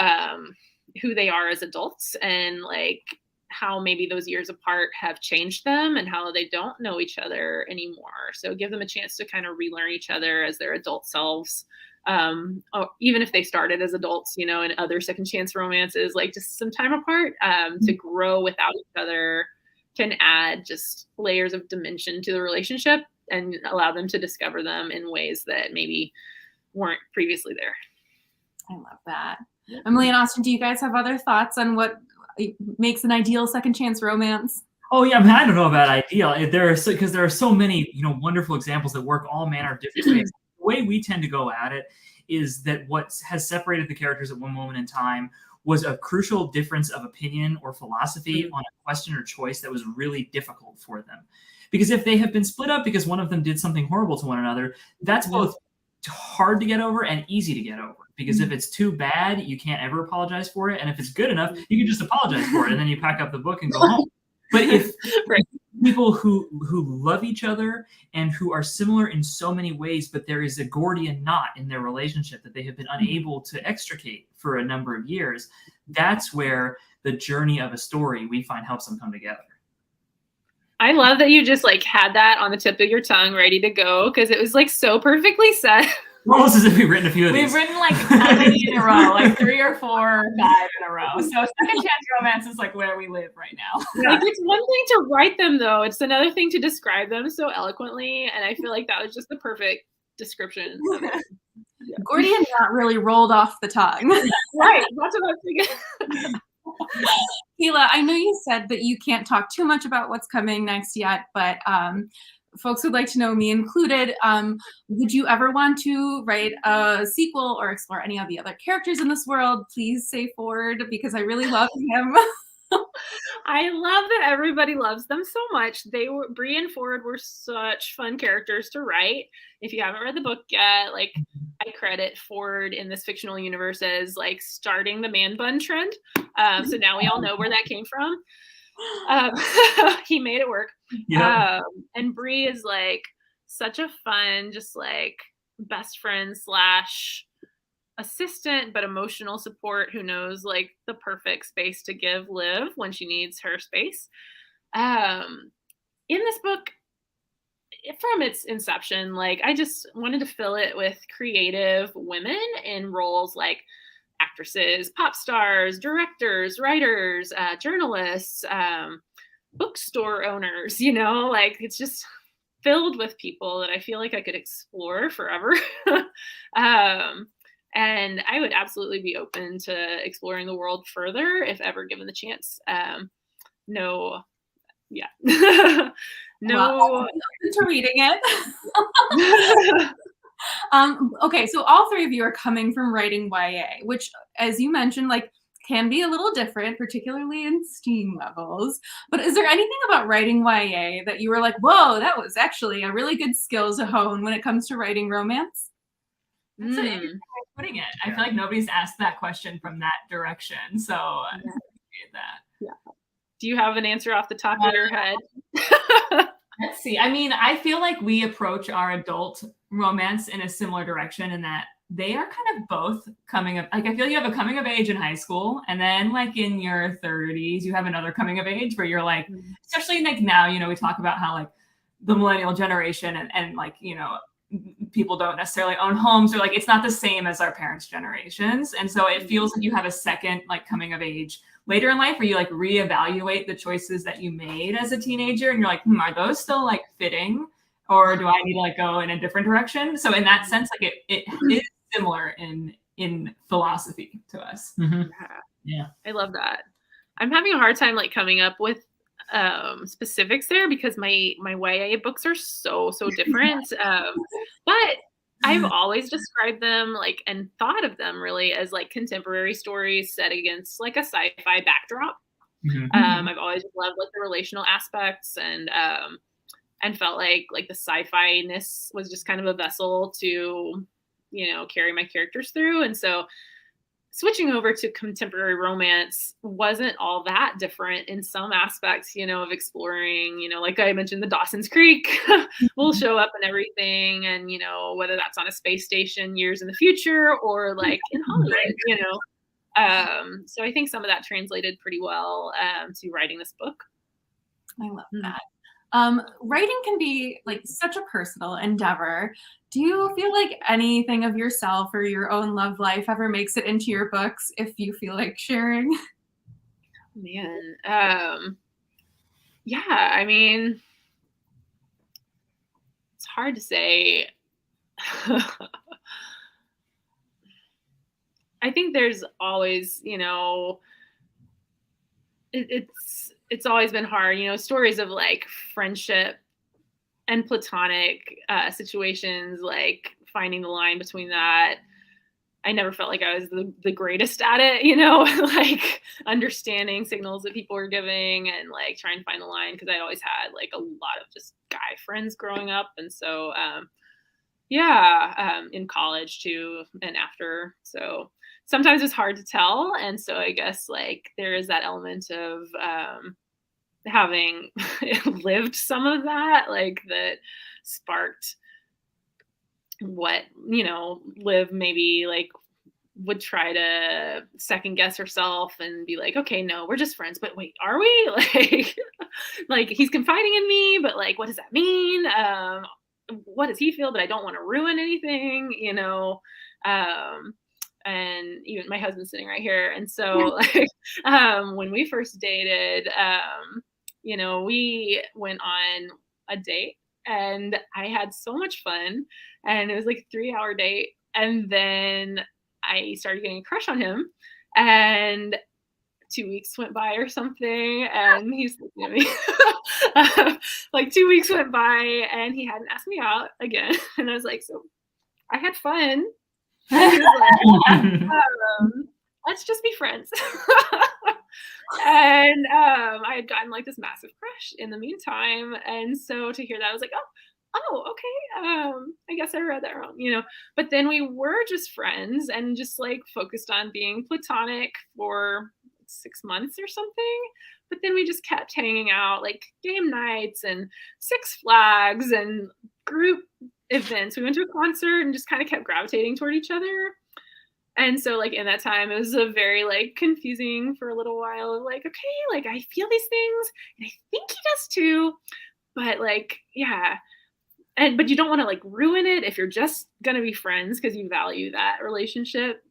who they are as adults and like how maybe those years apart have changed them and how they don't know each other anymore. So give them a chance to kind of relearn each other as their adult selves. Even if they started as adults, in other second chance romances, like just some time apart, to grow without each other can add just layers of dimension to the relationship and allow them to discover them in ways that maybe weren't previously there. I love that. Emily and Austin, do you guys have other thoughts on what makes an ideal second chance romance? Oh yeah, I mean, I don't know about ideal. Because there are so many, wonderful examples that work all manner of different ways. The way we tend to go at it is that what has separated the characters at one moment in time was a crucial difference of opinion or philosophy on a question or choice that was really difficult for them. Because if they have been split up because one of them did something horrible to one another, that's both hard to get over and easy to get over. Because if it's too bad, you can't ever apologize for it. And if it's good enough, you can just apologize for it and then you pack up the book and go home. But if people who love each other and who are similar in so many ways, but there is a Gordian knot in their relationship that they have been unable to extricate for a number of years, that's where the journey of a story we find helps them come together. I love that you just like had that on the tip of your tongue ready to go, because it was like so perfectly said. Almost as if we've written a few of these. We've written like how many in a row, like 3 or 4 or 5 in a row. So second chance romance is like where we live right now. Like, it's one thing to write them though. It's another thing to describe them so eloquently. And I feel like that was just the perfect description of it. Yeah. Gordian not really rolled off the tongue. Right. That's what I was thinking. Kayla, I know you said that you can't talk too much about what's coming next yet, but folks would like to know, me included, would you ever want to write a sequel or explore any of the other characters in this world? Please say Ford, because I really love him. I love that everybody loves them so much. Bree and Ford were such fun characters to write. If you haven't read the book yet, like, I credit Ford in this fictional universe as like starting the man bun trend. So now we all know where that came from. He made it work. Yeah. And Bree is like such a fun, just like best friend / assistant, but emotional support who knows like the perfect space to give Liv when she needs her space. In this book, from its inception, like I just wanted to fill it with creative women in roles like actresses, pop stars, directors, writers, journalists, bookstore owners, like it's just filled with people that I feel like I could explore forever. And I would absolutely be open to exploring the world further if ever given the chance. No, yeah. No. Well, I'm open to reading it. Okay, so all three of you are coming from writing YA, which, as you mentioned, like can be a little different, particularly in STEAM levels. But is there anything about writing YA that you were like, whoa, that was actually a really good skill to hone when it comes to writing romance? That's an interesting way of putting it. I feel like nobody's asked that question from that direction. So I appreciate that. Yeah. Do you have an answer off the top of your head? Let's see. I mean, I feel like we approach our adult romance in a similar direction in that they are kind of both coming of, like, I feel you have a coming of age in high school, and then like in your 30s, you have another coming of age where you're like, especially like now, you know, we talk about how like the millennial generation and like, you know, people don't necessarily own homes, or like it's not the same as our parents' generations. And so it feels like you have a second like coming of age later in life where you like reevaluate the choices that you made as a teenager, and you're like, are those still like fitting, or do I need to like go in a different direction? So in that sense, like it is similar in philosophy to us. Yeah. I love that. I'm having a hard time like coming up with specifics there because my YA books are so different. But I've always described them like and thought of them really as like contemporary stories set against like a sci-fi backdrop. I've always loved like the relational aspects and felt like the sci-fi-ness was just kind of a vessel to, you know, carry my characters through. And so switching over to contemporary romance wasn't all that different in some aspects, you know, of exploring, you know, like I mentioned, the Dawson's Creek will show up and everything. And, you know, whether that's on a space station years in the future or like in Hollywood, you know. So I think some of that translated pretty well to writing this book. I love that. Writing can be like such a personal endeavor. Do you feel like anything of yourself or your own love life ever makes it into your books if you feel like sharing? Man, yeah, I mean, it's hard to say. I think there's always, you know, it's always been hard, you know, stories of like friendship and platonic situations, like finding the line between that. I never felt like I was the greatest at it, you know, like understanding signals that people were giving and like trying to find the line, because I always had like a lot of just guy friends growing up. And so, in college too and after. So sometimes it's hard to tell. And so I guess like there is that element of having lived some of that, like that sparked what, you know, Liv maybe like would try to second guess herself and be like, okay, no, we're just friends, but wait, are we? Like he's confiding in me, but like, what does that mean? What does he feel? But I don't want to ruin anything, you know? And even my husband's sitting right here. And so like, when we first dated, you know, we went on a date and I had so much fun, and it was like a 3-hour date. And then I started getting a crush on him, and 2 weeks went by or something, and he's looking at me. Like 2 weeks went by and he hadn't asked me out again. And I was like, so I had fun. And he was like, let's just be friends. And I had gotten like this massive crush in the meantime. And so to hear that, I was like, oh, okay. I guess I read that wrong, you know. But then we were just friends and just like focused on being platonic for 6 months or something. But then we just kept hanging out, like game nights and Six Flags and group events. We went to a concert and just kind of kept gravitating toward each other. And so like in that time, it was a very like confusing for a little while of like, okay, like I feel these things and I think he does too. But like, yeah. But you don't want to like ruin it if you're just going to be friends because you value that relationship.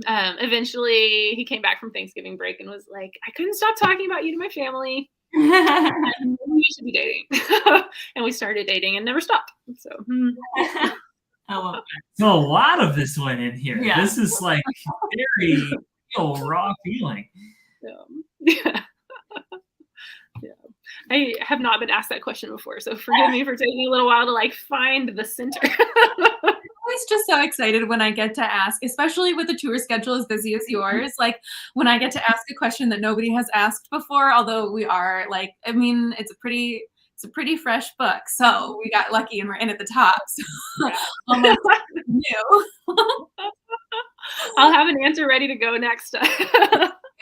Eventually he came back from Thanksgiving break and was like, I couldn't stop talking about you to my family. And we should be dating. And we started dating and never stopped. So So a lot of this went in here. Yeah. This is like very real, raw feeling. yeah. I have not been asked that question before, so forgive me for taking a little while to like find the center. I'm always just so excited when I get to ask, especially with a tour schedule as busy as yours, like when I get to ask a question that nobody has asked before, although we are like, I mean, it's a pretty fresh book. So we got lucky and we're in at the top. So almost new. I'll have an answer ready to go next time.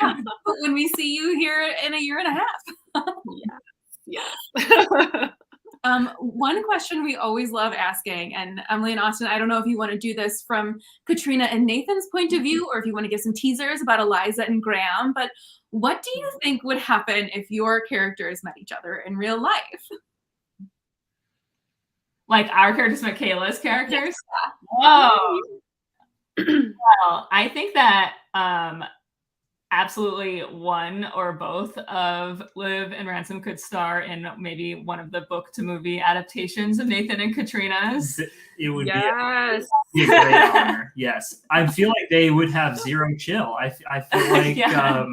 Yeah. When we see you here in a year and a half. Yeah. One question we always love asking, and Emily and Austin, I don't know if you want to do this from Katrina and Nathan's point of view, or if you want to give some teasers about Eliza and Graham, but what do you think would happen if your characters met each other in real life? Like our characters met Kayla's characters? Yeah. Oh. Well, I think that absolutely one or both of Liv and Ransom could star in maybe one of the book to movie adaptations of Nathan and Katrina's. It would Yes. be a great honor. Yes. I feel like they would have zero chill. I feel like Yeah.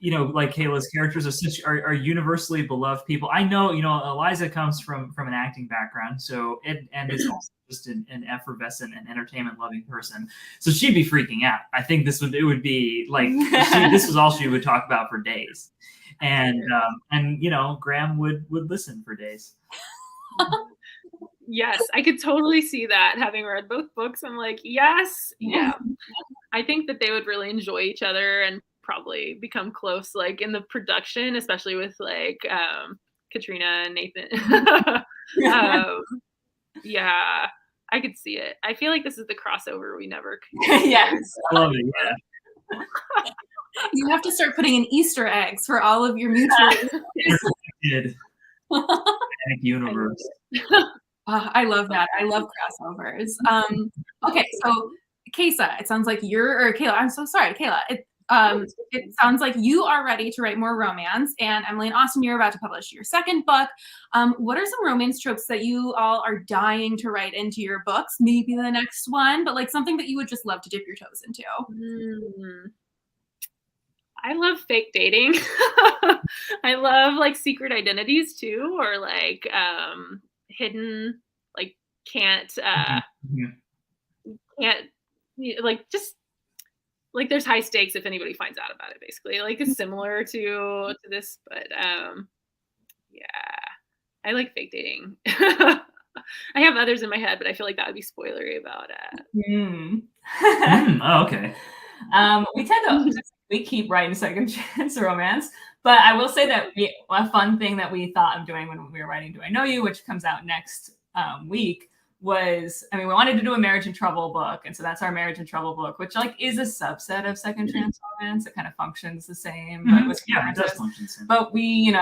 you know, like Kayla's characters are universally beloved people. I know, you know, Eliza comes from an acting background, so and is also just an effervescent and entertainment loving person. So she'd be freaking out. I think it would be like this was all she would talk about for days, and you know, Graham would listen for days. Yes, I could totally see that. Having read both books, I'm like, yes, yeah. I think that they would really enjoy each other and probably become close, like in the production, especially with like Katrina and Nathan. Yeah, I could see it. I feel like this is the crossover we never could. Yes. I love it. Yeah. You have to start putting in Easter eggs for all of your mutual. Interconnected universe. I love that. I love crossovers. Okay, so Kayla, it sounds like Kayla. I'm so sorry, Kayla. It sounds like you are ready to write more romance, and Emily and Austin, you're about to publish your second book. What are some romance tropes that you all are dying to write into your books? Maybe the next one, but like something that you would just love to dip your toes into. I love fake dating. I love like secret identities too, or like hidden, like can't like just like there's high stakes if anybody finds out about it, basically. Like it's similar to this, but yeah, I like fake dating. I have others in my head, but I feel like that would be spoilery about it. Oh, okay. We keep writing second chance romance, but I will say that a fun thing that we thought of doing when we were writing Do I Know You, which comes out next week, was, I mean, we wanted to do a marriage in trouble book, and so that's our marriage in trouble book, which like is a subset of second chance romance. It kind of functions the same, but with it does function the same. But we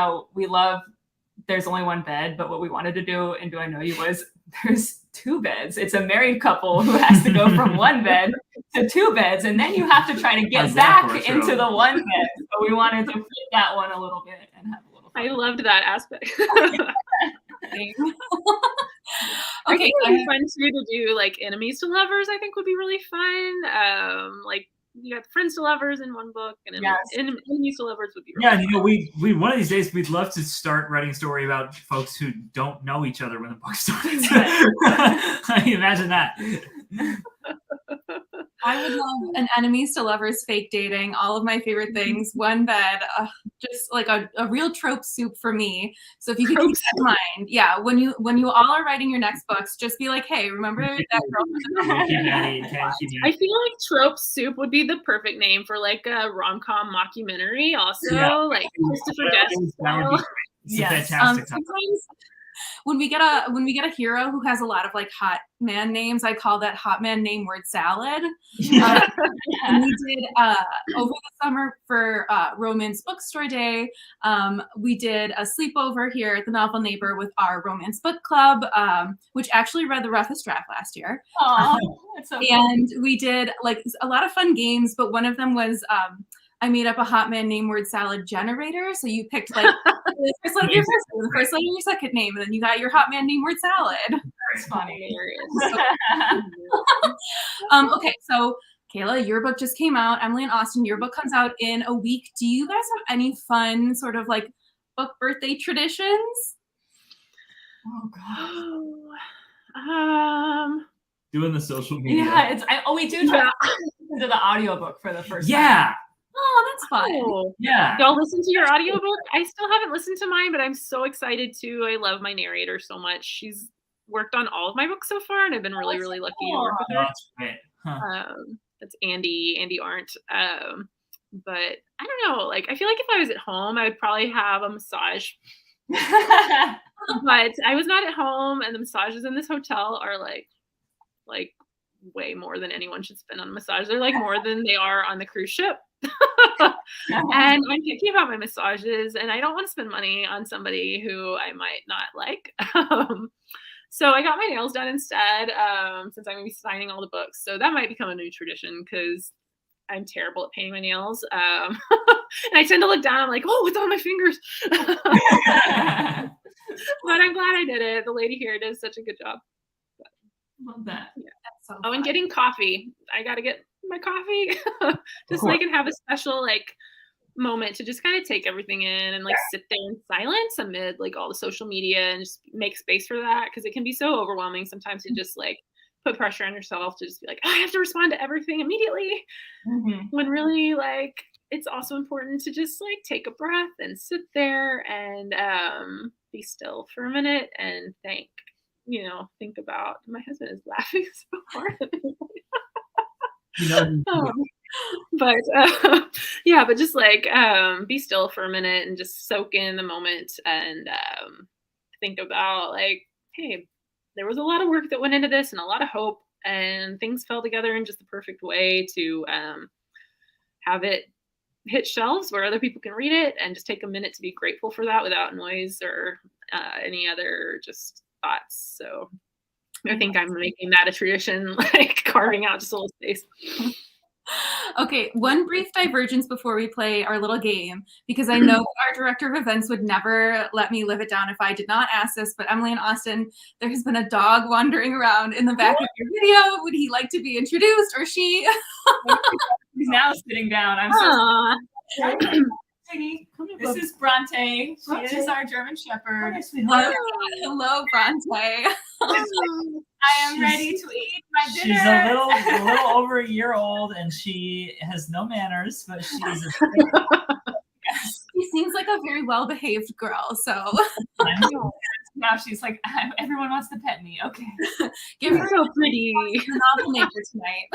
love There's Only One Bed, but what we wanted to do in Do I Know You was there's two beds. It's a married couple who has to go from one bed to two beds, and then you have to try to get back into the one bed. So we wanted to flip that one a little bit and have a little fun. I loved that aspect. Okay, it would be fun too to do like enemies to lovers. I think would be really fun. Like you got friends to lovers in one book, and enemies to lovers would be really fun. You know, we one of these days we'd love to start writing a story about folks who don't know each other when the book starts. Imagine that. I would love an enemies to lovers fake dating, all of my favorite things, one bed, just like a real trope soup for me. So if you could keep that in mind, yeah, when you all are writing your next books, just be like, hey, remember that girl? I feel like trope soup would be the perfect name for like a rom-com mockumentary. Also, like Christopher Guest. It's a fantastic time. When we get a hero who has a lot of like hot man names, I call that hot man name word salad. And we did over the summer for Romance Bookstore Day, we did a sleepover here at the Novel Neighbor with our romance book club, which actually read the Roughest Draft last year. Oh, that's so and we did like a lot of fun games, but one of them was I made up a hot man named word salad generator. So you picked like the first letter of your first name, the first letter of your second name, and then you got your hot man named word salad. It's funny. Okay, so Kayla, your book just came out. Emily and Austin, your book comes out in a week. Do you guys have any fun sort of like book birthday traditions? Oh god. Doing the social media. Yeah, we do try to listen to the audiobook for the first time. Yeah. Oh, that's fun. Oh. Yeah. Y'all listen to your audiobook? I still haven't listened to mine, but I'm so excited too. I love my narrator so much. She's worked on all of my books so far, and I've been really, really lucky to work with her. That's great. Huh. That's Andy Arndt. But I don't know. Like, I feel like if I was at home, I would probably have a massage. But I was not at home, and the massages in this hotel are like way more than anyone should spend on a massage. They're like more than they are on the cruise ship. And I'm picky about my massages, and I don't want to spend money on somebody who I might not like. So I got my nails done instead, since I'm going to be signing all the books. So that might become a new tradition because I'm terrible at painting my nails. And I tend to look down. I'm like, oh, what's on my fingers? But I'm glad I did it. The lady here did such a good job. Love that. Yeah, that's so Oh, and fun. getting coffee. I got to get my coffee just so I can have a special like moment to just kind of take everything in and like sit there in silence amid like all the social media and just make space for that, because it can be so overwhelming sometimes to just like put pressure on yourself to just be like, oh, I have to respond to everything immediately, when really like it's also important to just like take a breath and sit there and be still for a minute and think about, my husband is laughing so hard. But just like be still for a minute and just soak in the moment and think about like, hey, there was a lot of work that went into this and a lot of hope, and things fell together in just the perfect way to have it hit shelves where other people can read it, and just take a minute to be grateful for that without noise or any other just thoughts. So I think I'm making that a tradition, like carving out just a little space. Okay, one brief divergence before we play our little game, because I know our director of events would never let me live it down if I did not ask this, but Emily and Austin, there has been a dog wandering around in the back of your video. Would he like to be introduced, or she? He's now sitting down. I'm so sorry. This is Bronte. She is our German Shepherd. Hello, Bronte. I am ready to eat my dinner. She's a little over a year old, and she has no manners, but she's She seems like a very well-behaved girl, so. Now she's like, everyone wants to pet me. Okay. Give her so pretty. a novel neighbor tonight.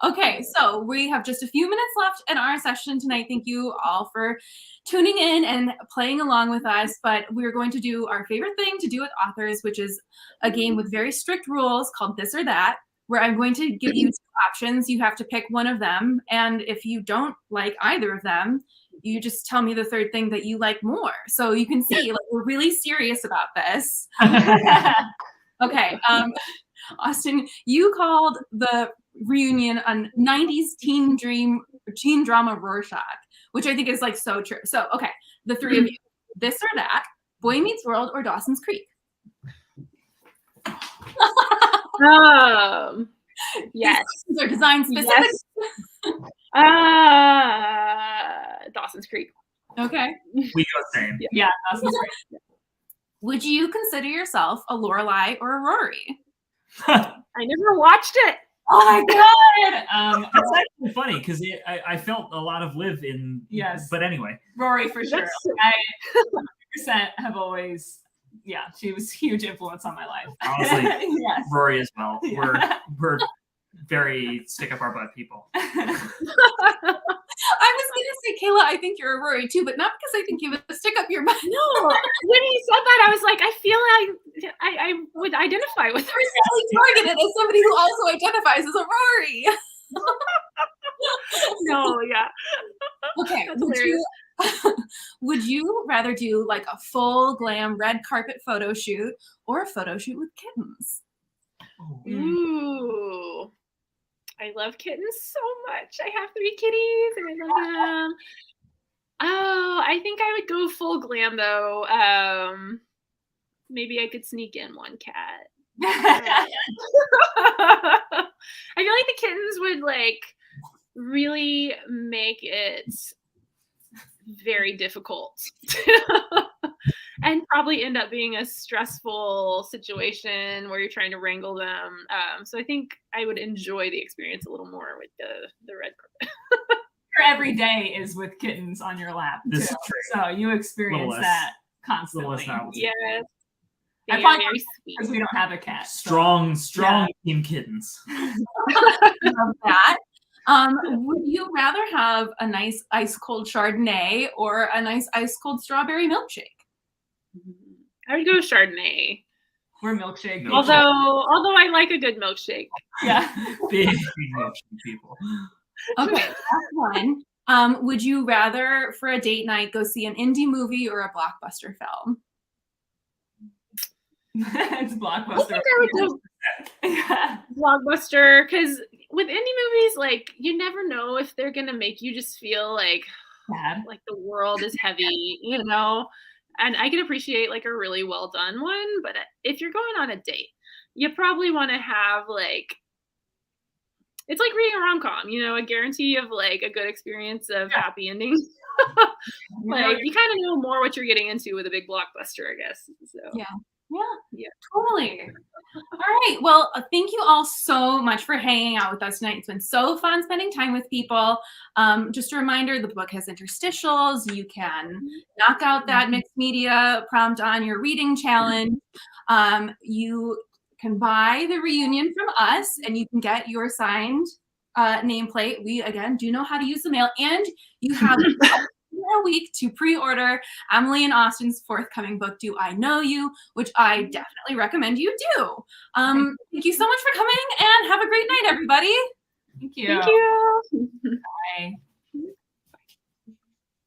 Okay, so we have just a few minutes left in our session tonight. Thank you all for tuning in and playing along with us, but we're going to do our favorite thing to do with authors, which is a game with very strict rules called This or That, where I'm going to give you two options. You have to pick one of them, and if you don't like either of them, you just tell me the third thing that you like more. So you can see, like, we're really serious about this. Okay, Austin, you called the reunion a 90s teen drama Rorschach, which I think is like so true. So, okay, the three of you, This or That, Boy Meets World, or Dawson's Creek? Yes. These are design specific. Yes. Dawson's Creek. Okay. We go same. Yeah, Dawson's Creek. Would you consider yourself a Lorelai or a Rory? I never watched it. Oh my god! It's actually funny because I felt a lot of Liv in. Yes. But anyway. Rory for sure. I 100% have always. Yeah, she was a huge influence on my life. Honestly, yes. Rory as well. Yeah. We're very stick up our butt people. I was going to say, Kayla, I think you're a Rory too, but not because I think you would stick up your butt. No, when you said that, I was like, I feel like I would identify with her. Really targeted as somebody who also identifies as a Rory. No, yeah. Okay, That's would you rather do like a full glam red carpet photo shoot or a photo shoot with kittens? Ooh. I love kittens so much. I have 3 kitties and I love them. Oh, I think I would go full glam though. Maybe I could sneak in one cat. I feel like the kittens would like really make it very difficult and probably end up being a stressful situation where you're trying to wrangle them. So I think I would enjoy the experience a little more with the red carpet. Your every day is with kittens on your lap. This too. is true. So you experience that constantly. Yes. I They are probably very sweet. because we don't have a cat. So. Strong team kittens. Love that. Would you rather have a nice ice cold Chardonnay or a nice ice cold strawberry milkshake? I would go Chardonnay. We're milkshake. Milkshake. Although I like a good milkshake. Yeah. Big milkshake people. Okay, last one. Would you rather, for a date night, go see an indie movie or a blockbuster film? It's I Blockbuster. think I would go Yeah. Blockbuster, because with indie movies, like you never know if they're gonna make you just feel like Bad. the world is heavy, you know. And I can appreciate like a really well done one, but if you're going on a date, you probably want to have like it's like reading a rom-com, you know, a guarantee of like a good experience of happy endings. Like you kind of know more what you're getting into with a big blockbuster, I guess. So Yeah, totally. All right. Well, thank you all so much for hanging out with us tonight. It's been so fun spending time with people. Just a reminder, the book has interstitials. You can knock out that mixed media prompt on your reading challenge. You can buy the reunion from us, and you can get your signed nameplate. We, again, do know how to use the mail, and you have a week to pre-order Emily and Austin's forthcoming book, Do I Know You, which I definitely recommend you do. Thank you so much for coming, and have a great night, everybody. Thank you. thank you. Bye.